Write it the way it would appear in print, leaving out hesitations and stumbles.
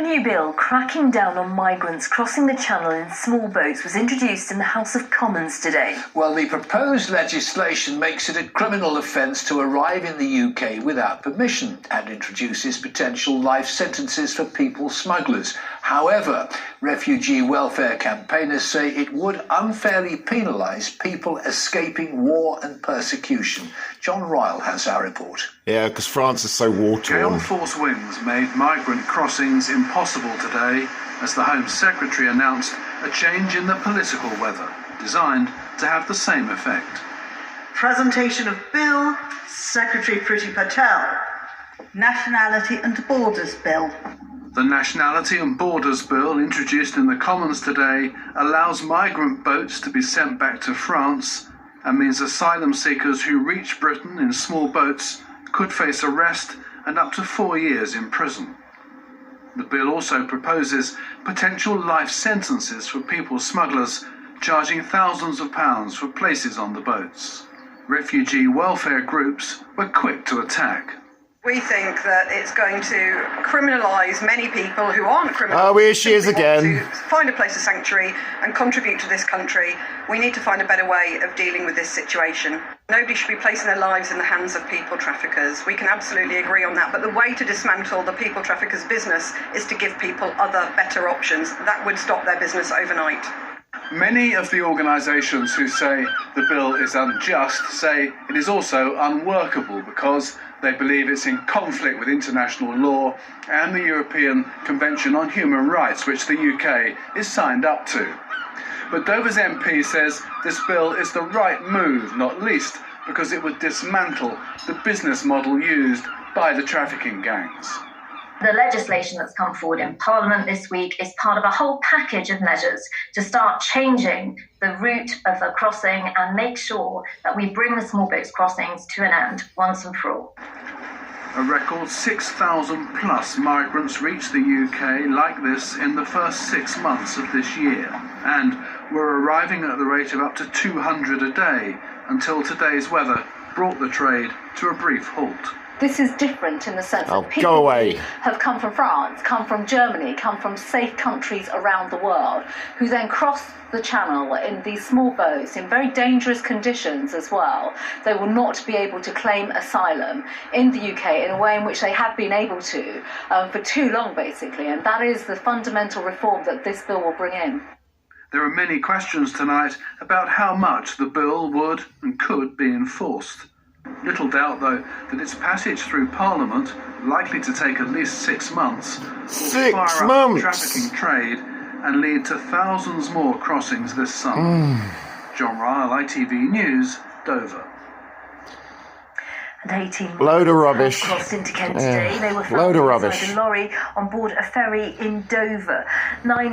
A new bill cracking down on migrants crossing the channel in small boats was introduced in the House of Commons today. Well, the proposed legislation makes it a criminal offence to arrive in the UK without permission and introduces potential life sentences for people smugglers. However, refugee welfare campaigners say it would unfairly penalise people escaping war and persecution. John Ryle has our report. Yeah, because France is so war-torn. Gale force winds made migrant crossings impossible today as the Home Secretary announced a change in the political weather, designed to have the same effect. Presentation of Bill, Secretary Priti Patel. Nationality and Borders Bill. The Nationality and Borders Bill, introduced in the Commons today, allows migrant boats to be sent back to France and means asylum seekers who reach Britain in small boats could face arrest and up to 4 years in prison. The bill also proposes potential life sentences for people smugglers, charging thousands of pounds for places on the boats. Refugee welfare groups were quick to attack. We think that it's going to criminalise many people who aren't criminals. Oh, here she is again. To find a place of sanctuary and contribute to this country. We need to find a better way of dealing with this situation. Nobody should be placing their lives in the hands of people traffickers. We can absolutely agree on that. But the way to dismantle the people traffickers' business is to give people other, better options. That would stop their business overnight. Many of the organisations who say the bill is unjust say it is also unworkable because they believe it's in conflict with international law and the European Convention on Human Rights, which the UK is signed up to. But Dover's MP says this bill is the right move, not least because it would dismantle the business model used by the trafficking gangs. The legislation that's come forward in Parliament this week is part of a whole package of measures to start changing the route of the crossing and make sure that we bring the small boats crossings to an end once and for all. A record 6,000 plus migrants reached the UK like this in the first 6 months of this year, and were arriving at the rate of up to 200 a day until today's weather brought the trade to a brief halt. This is different in the sense that go away. who have come from France, come from Germany, come from safe countries around the world, who then cross the channel in these small boats in very dangerous conditions as well. They will not be able to claim asylum in the UK in a way in which they have been able to for too long, basically. And that is the fundamental reform that this bill will bring in. There are many questions tonight about how much the bill would and could be enforced. Little doubt, though, that its passage through Parliament, likely to take at least 6 months, will fire up the trafficking trade and lead to thousands more crossings this summer. John Ryle, ITV News, Dover. And 18 Load of rubbish. crossed into Kent today. They were Load of found rubbish. inside a lorry on board a ferry in Dover. 9